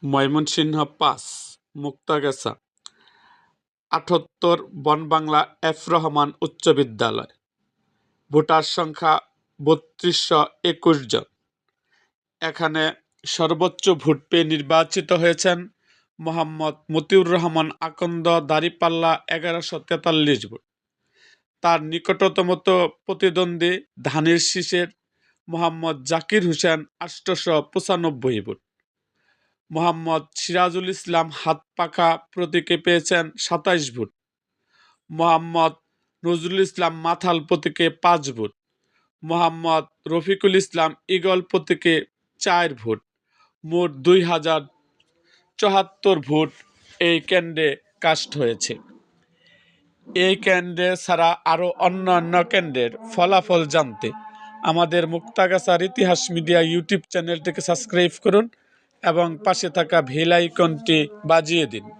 Mymensingh ৫, Muktagacha ৭৮, বনবাংলা F Rahman উচ্চ বিদ্যালয়। Voter সংখ্যা ৩২২১ জন। এখানে সর্বোচ্চ ভোট পেয়ে নির্বাচিত হয়েছেন মোহাম্মদ মতিউর রহমান আকন্দ, দাঁড়িপাল্লা ১১৪৩ ভোট। তার নিকটতম প্রতিদ্বন্দ্বী ধানের শীষের মোহাম্মদ জাকির হোসেন ৮৯৫ ভোট। মোহাম্মদ সিরাজুল ইসলাম হাতপাখা প্রতীকে পেয়েছেন ২৭ ভোট। মোহাম্মদ নজরুল ইসলাম মাথাল প্রতীকে ৫ ভোট। মোহাম্মদ রফিকুল ইসলাম ঈগল প্রতীকে ৪ ভোট। মোট ২,০৭৪ ভোট এই কেন্দ্রে কাস্ট হয়েছে। এই কেন্দ্রে ছাড়া আরও অন্যান্য কেন্দ্রের ফলাফল জানতে আমাদের মুক্তাগাছার ইতিহাস মিডিয়া ইউটিউব চ্যানেলটিকে সাবস্ক্রাইব করুন এবং পাশে থাকা বেল আইকনটি বাজিয়ে দিন।